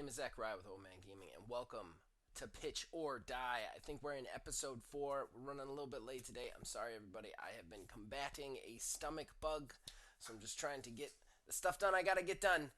name is Zach Rye with Old Man Gaming, and welcome to Pitch or Die. I think we're in episode 4. We're running a little bit late today. I'm sorry, everybody. I have been combating a stomach bug, so I'm just trying to get the stuff done I gotta get done.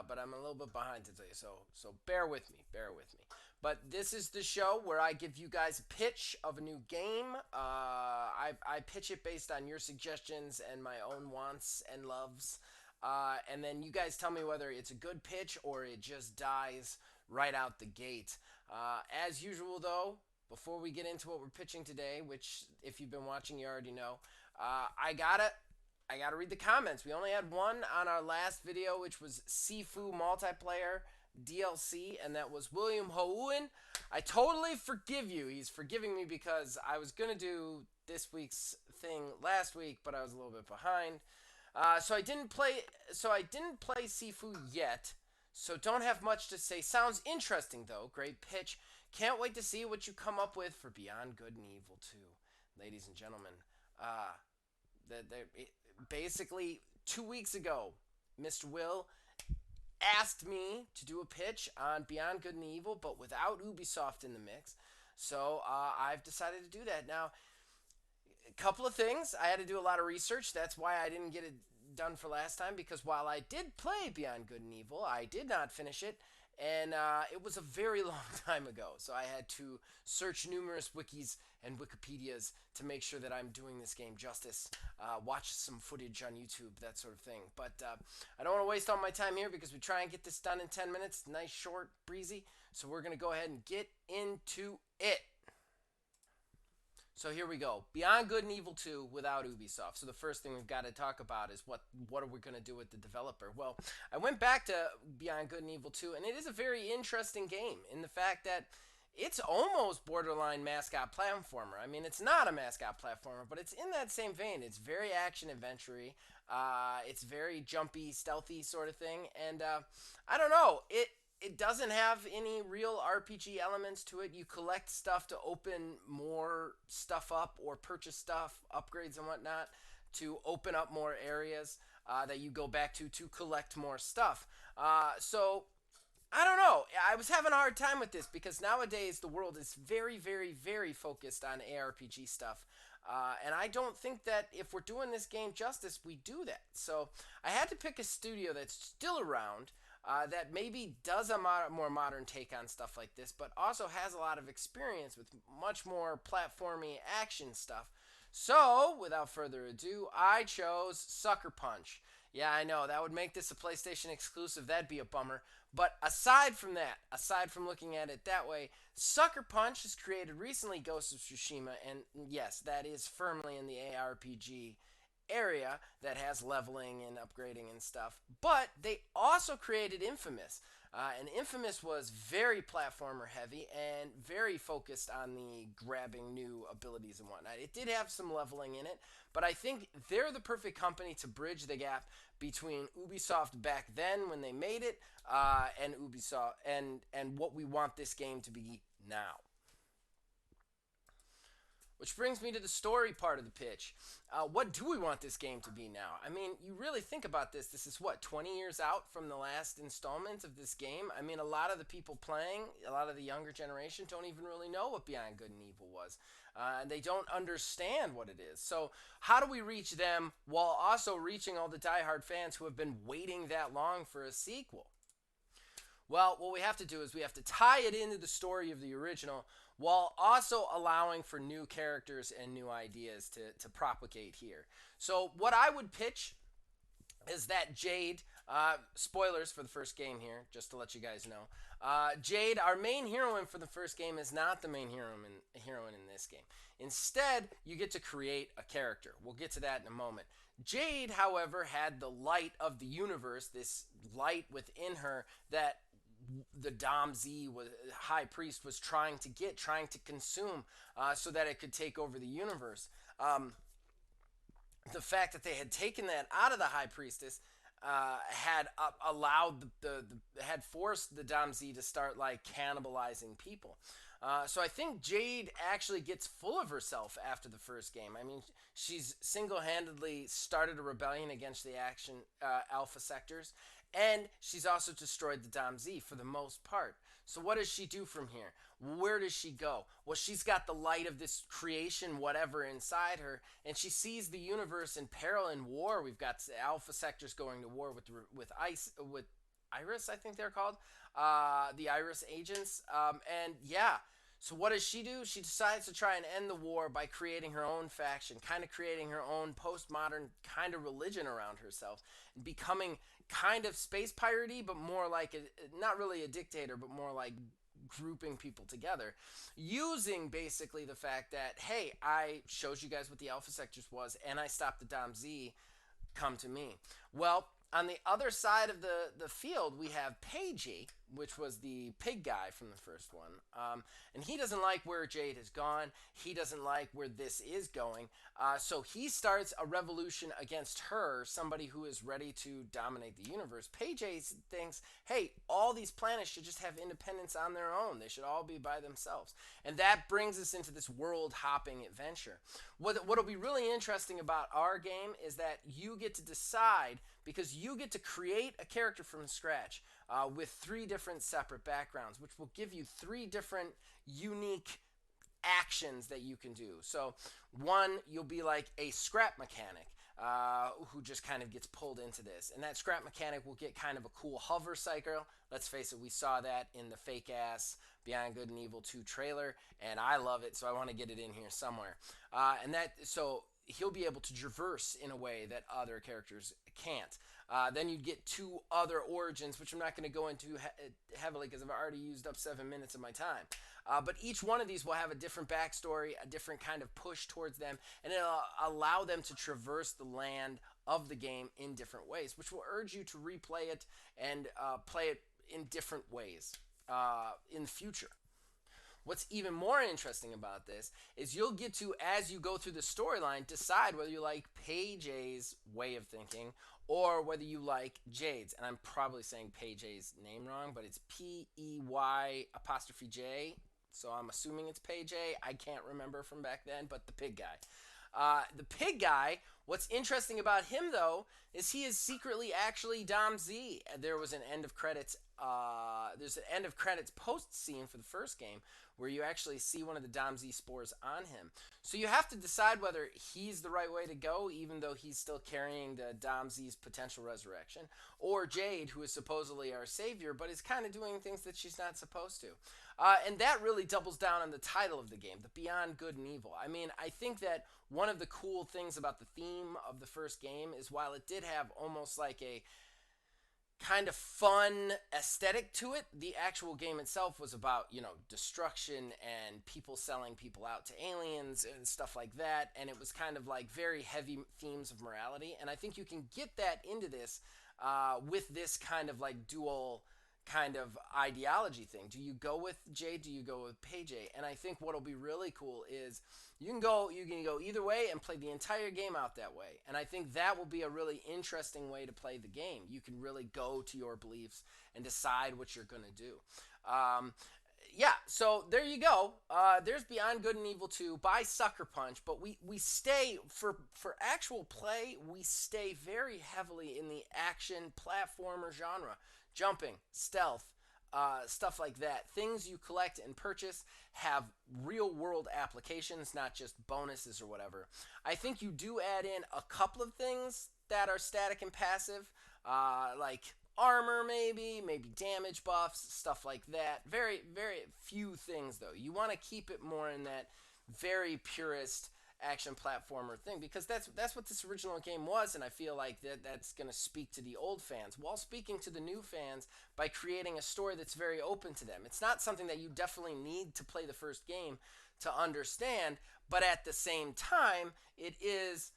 But I'm a little bit behind today, so bear with me, bear with me. But this is the show where I give you guys a pitch of a new game. I pitch it based on your suggestions and my own wants and loves. And then you guys tell me whether it's a good pitch or it just dies right out the gate. As usual, though, before we get into what we're pitching today, which if you've been watching, you already know, I gotta read the comments. We only had one on our last video, which was Sifu multiplayer DLC, and that was William Houen. I totally forgive you. He's forgiving me because I was gonna do this week's thing last week, but I was a little bit behind. So I didn't play. So I didn't play Sifu yet. So don't have much to say. Sounds interesting though. Great pitch. Can't wait to see what you come up with for Beyond Good and Evil 2, ladies and gentlemen. Uh, Basically 2 weeks ago, Mr. Will asked me to do a pitch on Beyond Good and Evil, but without Ubisoft in the mix. So I've decided to do that now. A couple of things. I had to do a lot of research. That's why I didn't get it done for last time, because while I did play Beyond Good and Evil, I did not finish it, and it was a very long time ago. So I had to search numerous wikis and Wikipedias to make sure that I'm doing this game justice. Watch some footage on YouTube, that sort of thing. But I don't want to waste all my time here because we try and get this done in 10 minutes. Nice, short, breezy. So we're going to go ahead and get into it. So here we go. Beyond Good and Evil 2 without Ubisoft. So the first thing we've got to talk about is what are we going to do with the developer? Well, I went back to Beyond Good and Evil 2, and it is a very interesting game in the fact that it's almost borderline mascot platformer. I mean, it's not a mascot platformer, but it's in that same vein. It's very action adventure-y. It's very jumpy, stealthy sort of thing, and I don't know. It doesn't have any real RPG elements to it. You collect stuff to open more stuff up or purchase stuff, upgrades and whatnot, to open up more areas that you go back to collect more stuff. So I don't know. I was having a hard time with this because nowadays the world is very, very, very focused on ARPG stuff. And I don't think that if we're doing this game justice, we do that. So I had to pick a studio that's still around, that maybe does a more modern take on stuff like this, but also has a lot of experience with much more platformy action stuff. So, without further ado, I chose Sucker Punch. Yeah, I know, that would make this a PlayStation exclusive. That'd be a bummer. But aside from that, aside from looking at it that way, Sucker Punch has created recently Ghost of Tsushima, and yes, that is firmly in the ARPG area that has leveling and upgrading and stuff. But they also created Infamous. And Infamous was very platformer heavy and very focused on the grabbing new abilities and whatnot. It did have some leveling in it, but I think they're the perfect company to bridge the gap between Ubisoft back then when they made it, and Ubisoft and what we want this game to be now. Which brings me to the story part of the pitch. What do we want this game to be now? I mean, you really think about this. This is what, 20 years out from the last installment of this game? I mean, a lot of the people playing, a lot of the younger generation don't even really know what Beyond Good and Evil was. And they don't understand what it is. So, how do we reach them while also reaching all the diehard fans who have been waiting that long for a sequel? Well, what we have to do is we have to tie it into the story of the original while also allowing for new characters and new ideas to propagate here. So, what I would pitch is that Jade, spoilers for the first game here, just to let you guys know. Jade, our main heroine for the first game, is not the main heroine in this game. Instead, you get to create a character. We'll get to that in a moment. Jade, however, had the light of the universe, this light within her that the Dom Z was, High Priest was trying to consume, so that it could take over the universe. The fact that they had taken that out of the High Priestess had allowed had forced the Dom Z to start like cannibalizing people. So I think Jade actually gets full of herself after the first game. I mean, she's single-handedly started a rebellion against the Alpha sectors, And she's also destroyed the Dom Z for the most part. So what does she do from here? Where does she go? Well, she's got the light of this creation, whatever, inside her, and she sees the universe in peril and war. We've got alpha sectors going to war with Iris, I think they're called, the Iris agents, and yeah. So what does she do? She decides to try and end the war by creating her own faction, kind of creating her own postmodern kind of religion around herself, becoming kind of space piratey, but more like not really a dictator, but more like grouping people together, using basically the fact that, hey, I showed you guys what the alpha sectors was, and I stopped the Dom Z. Come to me. Well, on the other side of the field, we have Peiji, which was the pig guy from the first one. And he doesn't like where Jade has gone. He doesn't like where this is going. So he starts a revolution against her, somebody who is ready to dominate the universe. Peiji thinks, hey, all these planets should just have independence on their own. They should all be by themselves. And that brings us into this world hopping adventure. What'll be really interesting about our game is that you get to decide, because you get to create a character from scratch with 3 different separate backgrounds, which will give you 3 different unique actions that you can do. So one, you'll be like a scrap mechanic who just kind of gets pulled into this, and that scrap mechanic will get kind of a cool hover cycle. Let's face it, we saw that in the fake ass Beyond Good and Evil 2 trailer, and I love it, so I want to get it in here somewhere. So he'll be able to traverse in a way that other characters can't. Then you'd get 2 other origins, which I'm not going to go into heavily because I've already used up 7 minutes of my time. But each one of these will have a different backstory, a different kind of push towards them, and it'll allow them to traverse the land of the game in different ways, which will urge you to replay it and play it in different ways in the future. What's even more interesting about this is you'll get to, as you go through the storyline, decide whether you like Peiji's way of thinking or whether you like Jade's. And I'm probably saying Peiji's name wrong, but it's Pey''J. So I'm assuming it's Peiji. I can't remember from back then, but the pig guy. The pig guy, what's interesting about him though is he is secretly actually Dom Z. There was an end of credits. There's an end of credits post scene for the first game where you actually see one of the Dom Z spores on him. So you have to decide whether he's the right way to go, even though he's still carrying the Dom Z's potential resurrection, or Jade, who is supposedly our savior, but is kind of doing things that she's not supposed to. And that really doubles down on the title of the game, the Beyond Good and Evil. I mean, I think that one of the cool things about the theme of the first game is while it did have almost like a kind of fun aesthetic to it, the actual game itself was about, destruction and people selling people out to aliens and stuff like that. And it was kind of like very heavy themes of morality. And I think you can get that into this with this kind of like dual kind of ideology thing. Do you go with Jade? Do you go with Peiji? And I think what'll be really cool is you can go either way and play the entire game out that way. And I think that will be a really interesting way to play the game. You can really go to your beliefs and decide what you're going to do. So there you go. There's Beyond Good and Evil 2 by Sucker Punch, but we stay, for actual play, we stay very heavily in the action platformer genre. Jumping, stealth, stuff like that. Things you collect and purchase have real world applications, not just bonuses or whatever. I think you do add in a couple of things that are static and passive, like armor maybe damage buffs, stuff like that. Very, very few things though. You want to keep it more in that very purist action platformer thing, because that's what this original game was, and I feel like that's going to speak to the old fans while speaking to the new fans by creating a story that's very open to them. It's not something that you definitely need to play the first game to understand, but at the same time, it is,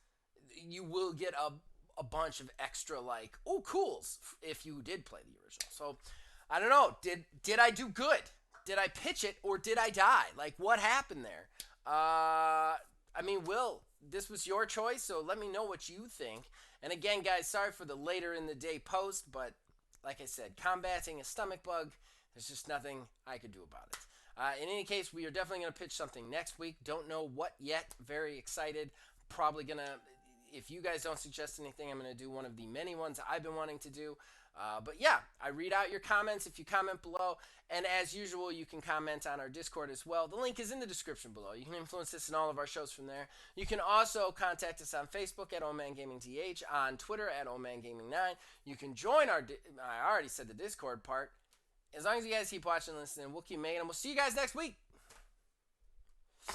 you will get a bunch of extra like, oh, cools if you did play the original. So I don't know, did I do good? Did I pitch it or did I die? Like, what happened there? I mean, Will, this was your choice, so let me know what you think. And again, guys, sorry for the later in the day post, but like I said, combating a stomach bug, there's just nothing I could do about it. In any case, we are definitely going to pitch something next week. Don't know what yet. Very excited. Probably going to, if you guys don't suggest anything, I'm going to do one of the many ones I've been wanting to do. But yeah, I read out your comments if you comment below. And as usual, you can comment on our Discord as well. The link is in the description below. You can influence this in all of our shows from there. You can also contact us on Facebook at OldManGamingTH, on Twitter at OldManGaming9. You can join I already said the Discord part. As long as you guys keep watching and listening, we'll keep making them. We'll see you guys next week.